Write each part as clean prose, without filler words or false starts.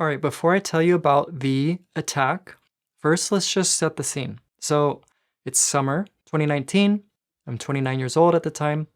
All right, before I tell you about the attack, first let's just set the scene. So it's summer 2019. I'm 29 years old at the time.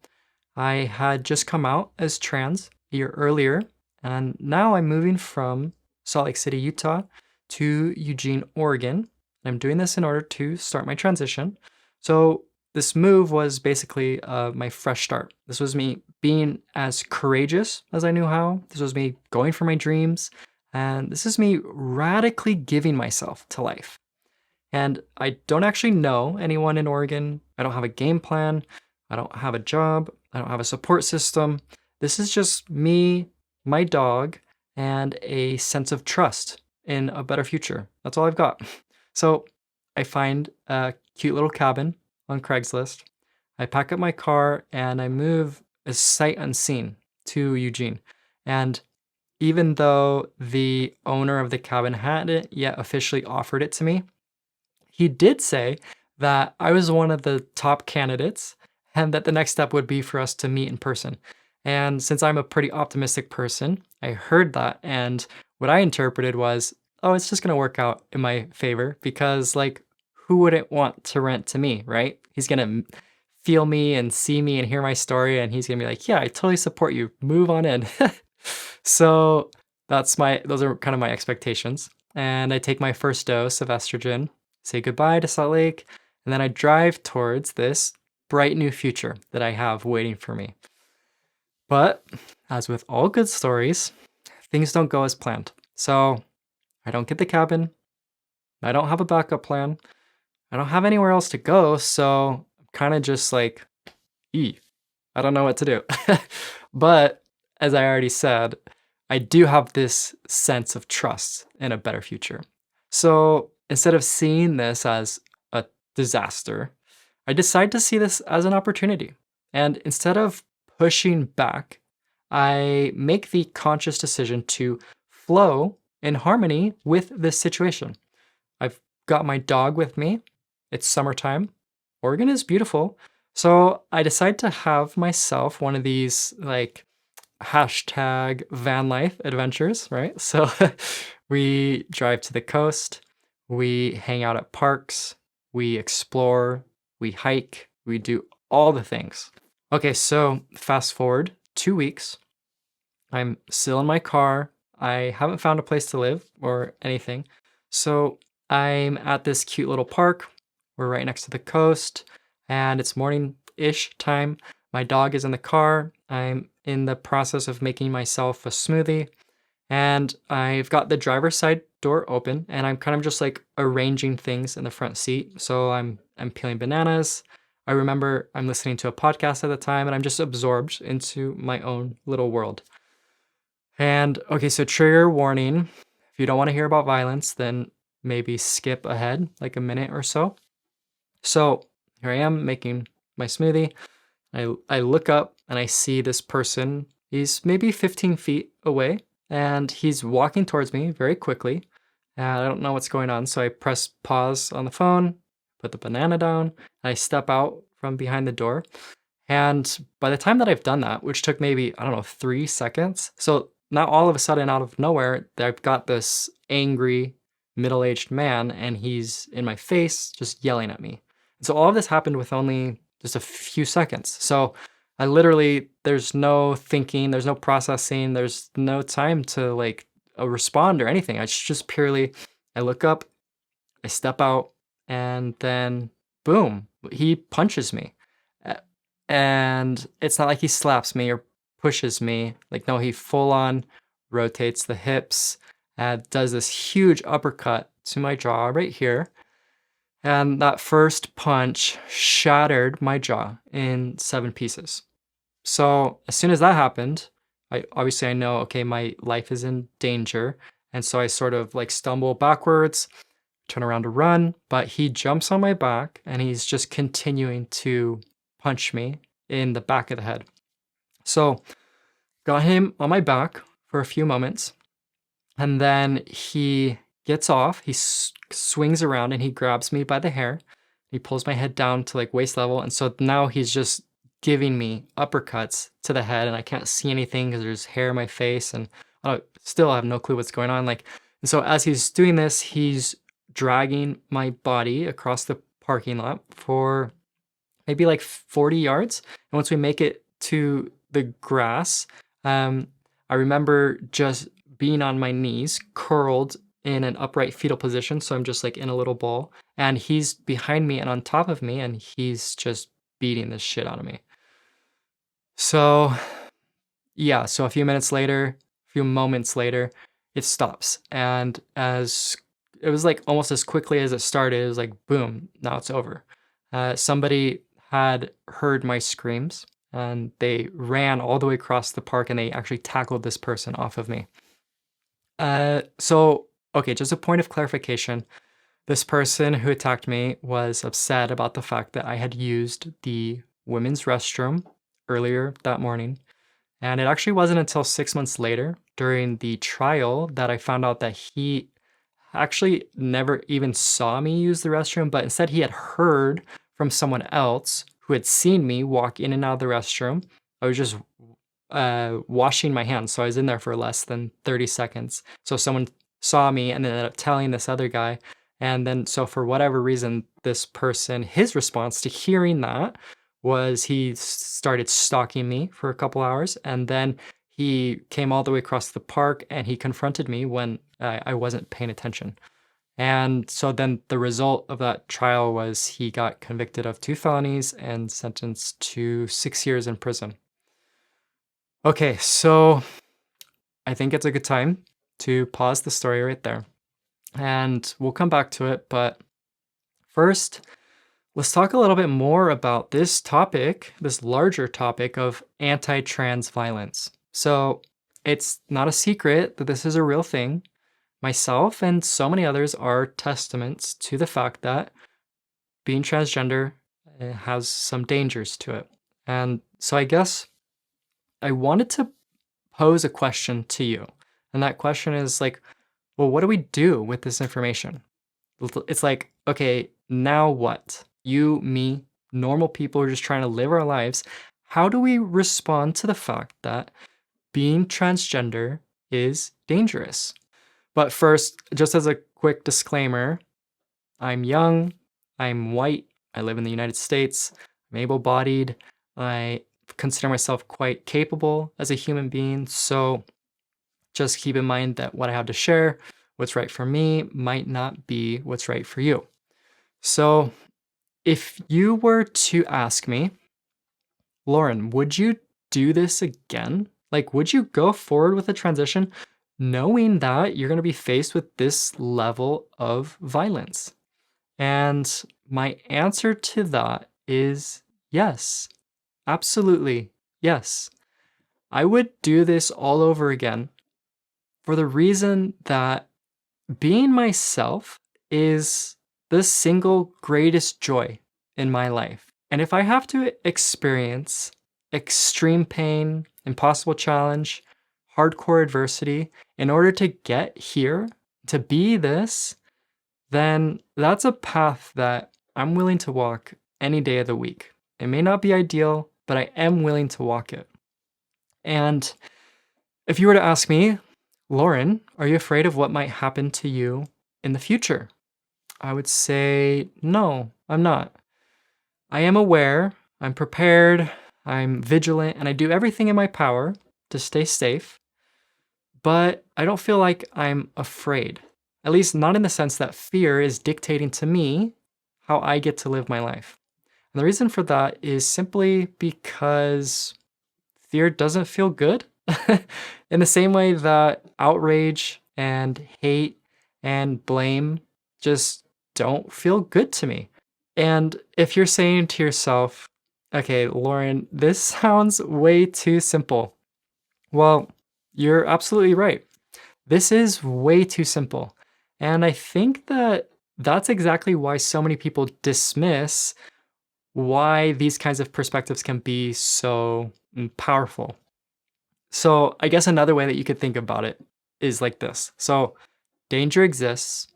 I had just come out as trans a year earlier, and now I'm moving from Salt Lake City, Utah to Eugene, Oregon. I'm doing this in order to start my transition. So this move was basically my fresh start. This was me being as courageous as I knew how. This was me going for my dreams. And this is me radically giving myself to life. And I don't actually know anyone in Oregon. I don't have a game plan. I don't have a job. I don't have a support system. This is just me, my dog, and a sense of trust in a better future. That's all I've got. So I find a cute little cabin on Craigslist. I pack up my car and I move as sight unseen to Eugene. And even though the owner of the cabin hadn't yet officially offered it to me, he did say that I was one of the top candidates and that the next step would be for us to meet in person. And since I'm a pretty optimistic person, I heard that. And what I interpreted was, oh, it's just going to work out in my favor because, like, who wouldn't want to rent to me, right? He's going to feel me and see me and hear my story. And he's going to be like, yeah, I totally support you. Move on in. So those are kind of my expectations. And I take my first dose of estrogen, say goodbye to Salt Lake, and then I drive towards this bright new future that I have waiting for me. But as with all good stories, things don't go as planned. So I don't get the cabin. I don't have a backup plan. I don't have anywhere else to go. So I'm kind of just like, I don't know what to do. But as I already said, I do have this sense of trust in a better future. So instead of seeing this as a disaster, I decide to see this as an opportunity. And instead of pushing back, I make the conscious decision to flow in harmony with this situation. I've got my dog with me. It's summertime. Oregon is beautiful. So I decide to have myself one of these like hashtag van life adventures, right? So we drive to the coast, we hang out at parks, we explore, we hike, we do all the things. Okay, so fast forward 2 weeks. I'm still in my car. I haven't found a place to live or anything. So I'm at this cute little park. We're right next to the coast, and it's morning-ish time. My dog is in the car. I'm in the process of making myself a smoothie, and I've got the driver's side door open, and I'm kind of just like arranging things in the front seat. So I'm peeling bananas. I remember I'm listening to a podcast at the time, and I'm just absorbed into my own little world. And okay, so trigger warning. If you don't want to hear about violence, then maybe skip ahead like a minute or so. So here I am making my smoothie. I look up and I see this person. He's maybe 15 feet away and he's walking towards me very quickly. And I don't know what's going on. So I press pause on the phone, put the banana down, and I step out from behind the door. And by the time that I've done that, which took maybe, 3 seconds. So now all of a sudden out of nowhere, I've got this angry middle-aged man and he's in my face just yelling at me. And so all of this happened with only just a few seconds. So I literally, there's no thinking, there's no processing, there's no time to like respond or anything. I just purely, I look up, I step out, and then boom, he punches me. And it's not like he slaps me or pushes me. Like, no, he full on rotates the hips and does this huge uppercut to my jaw right here. And that first punch shattered my jaw in 7 pieces. So as soon as that happened, I know, okay, my life is in danger. And so I sort of like stumble backwards, turn around to run, but he jumps on my back and he's just continuing to punch me in the back of the head. So got him on my back for a few moments. And then he gets off, he swings around and he grabs me by the hair. He pulls my head down to like waist level. And so now he's just giving me uppercuts to the head and I can't see anything because there's hair in my face and Still have no clue what's going on. Like, and so as he's doing this, he's dragging my body across the parking lot for maybe like 40 yards. And once we make it to the grass, I remember just being on my knees, curled in an upright fetal position. So I'm just like in a little ball, and he's behind me and on top of me, and he's just beating the shit out of me. So yeah, so a few moments later, it stops. And as it was like almost as quickly as it started, it was like, boom, now it's over. Somebody had heard my screams and they ran all the way across the park and they actually tackled this person off of me. Okay, just a point of clarification. This person who attacked me was upset about the fact that I had used the women's restroom earlier that morning. And it actually wasn't until 6 months later during the trial that I found out that he actually never even saw me use the restroom, but instead he had heard from someone else who had seen me walk in and out of the restroom. I was just washing my hands, so I was in there for less than 30 seconds. So someone saw me and then ended up telling this other guy. And then, so for whatever reason, this person, his response to hearing that was he started stalking me for a couple hours. And then he came all the way across the park and he confronted me when I wasn't paying attention. And so then the result of that trial was he got convicted of 2 felonies and sentenced to 6 years in prison. Okay, so I think it's a good time to pause the story right there. And we'll come back to it, but first, let's talk a little bit more about this topic, this larger topic of anti-trans violence. So it's not a secret that this is a real thing. Myself and so many others are testaments to the fact that being transgender has some dangers to it. And so I guess I wanted to pose a question to you. And that question is like, well, what do we do with this information? It's like, okay, now what? You, me, normal people are just trying to live our lives. How do we respond to the fact that being transgender is dangerous? But first, just as a quick disclaimer, I'm young, I'm white, I live in the United States, I'm able-bodied, I consider myself quite capable as a human being, so just keep in mind that what I have to share, what's right for me, might not be what's right for you. So if you were to ask me, Lauren, would you do this again? Like, would you go forward with a transition knowing that you're going to be faced with this level of violence? And my answer to that is yes, absolutely yes. I would do this all over again for the reason that being myself is the single greatest joy in my life. And if I have to experience extreme pain, impossible challenge, hardcore adversity in order to get here, to be this, then that's a path that I'm willing to walk any day of the week. It may not be ideal, but I am willing to walk it. And if you were to ask me, Lauren, are you afraid of what might happen to you in the future? I would say, no, I'm not. I am aware, I'm prepared, I'm vigilant, and I do everything in my power to stay safe, but I don't feel like I'm afraid. At least not in the sense that fear is dictating to me how I get to live my life. And the reason for that is simply because fear doesn't feel good. In the same way that outrage and hate and blame just don't feel good to me. And if you're saying to yourself, okay, Lauren, this sounds way too simple. Well, you're absolutely right. This is way too simple. And I think that that's exactly why so many people dismiss why these kinds of perspectives can be so powerful. So I guess another way that you could think about it is like this. So danger exists,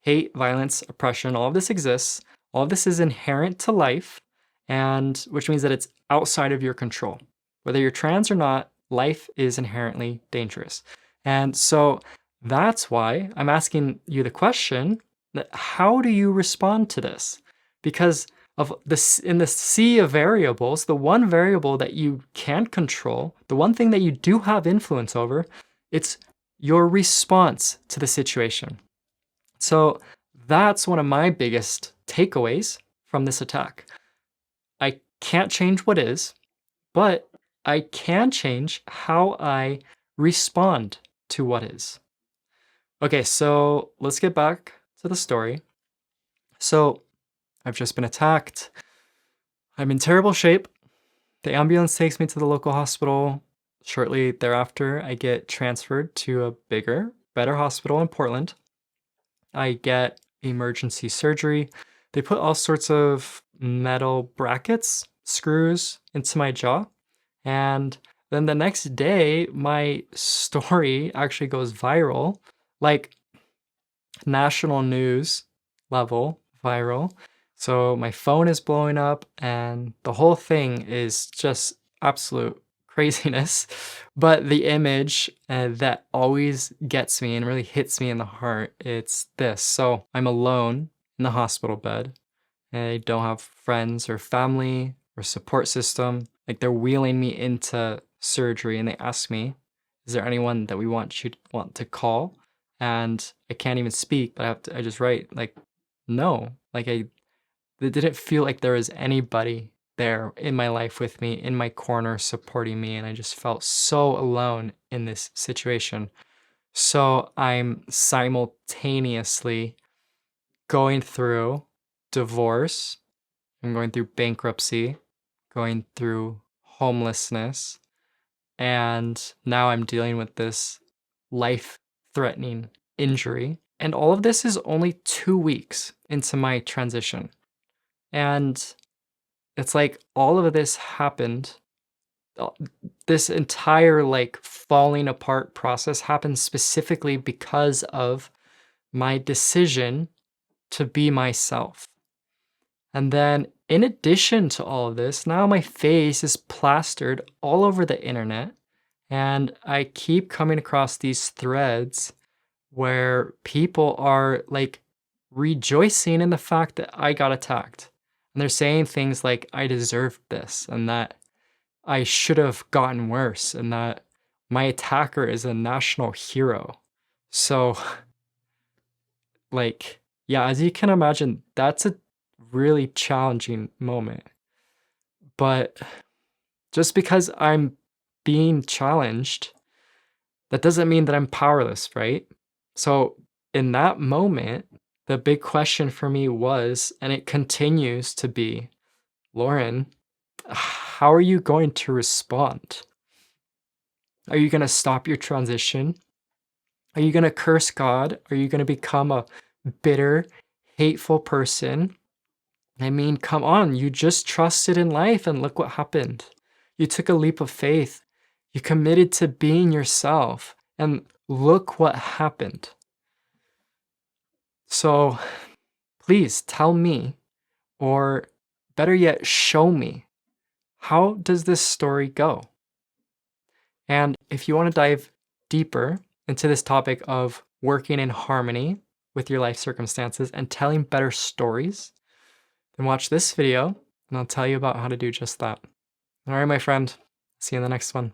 hate, violence, oppression, all of this exists. All of this is inherent to life, and which means that it's outside of your control. Whether you're trans or not, life is inherently dangerous. And so that's why I'm asking you the question that how do you respond to this? Because of this in the sea of variables, the one variable that you can't control, the one thing that you do have influence over, it's your response to the situation. So that's one of my biggest takeaways from this attack. I can't change what is, but I can change how I respond to what is. Okay, so let's get back to the story. So I've just been attacked. I'm in terrible shape. The ambulance takes me to the local hospital. Shortly thereafter, I get transferred to a bigger, better hospital in Portland. I get emergency surgery. They put all sorts of metal brackets, screws into my jaw. And then the next day, my story actually goes viral, like national news level viral. So my phone is blowing up and the whole thing is just absolute craziness. But the image that always gets me and really hits me in the heart, it's this. So I'm alone in the hospital bed. I don't have friends or family or support system. Like they're wheeling me into surgery and they ask me, is there anyone that we want to call? And I can't even speak, but I just write like, no. Like it didn't feel like there was anybody there in my life with me, in my corner, supporting me. And I just felt so alone in this situation. So I'm simultaneously going through divorce, I'm going through bankruptcy, going through homelessness, and now I'm dealing with this life-threatening injury. And all of this is only 2 weeks into my transition. And it's like all of this happened, this entire like falling apart process happened specifically because of my decision to be myself. And then in addition to all of this, now my face is plastered all over the internet. And I keep coming across these threads where people are like rejoicing in the fact that I got attacked. And they're saying things like, I deserved this, and that I should have gotten worse, and that my attacker is a national hero. So, like, yeah, as you can imagine, that's a really challenging moment. But just because I'm being challenged, that doesn't mean that I'm powerless, right? So in that moment, the big question for me was, and it continues to be, Lauren, how are you going to respond? Are you going to stop your transition? Are you going to curse God? Are you going to become a bitter, hateful person? I mean, come on, you just trusted in life and look what happened. You took a leap of faith. You committed to being yourself and look what happened. So please tell me, or better yet, show me, how does this story go? And if you want to dive deeper into this topic of working in harmony with your life circumstances and telling better stories, then watch this video and I'll tell you about how to do just that. All right, my friend, see you in the next one.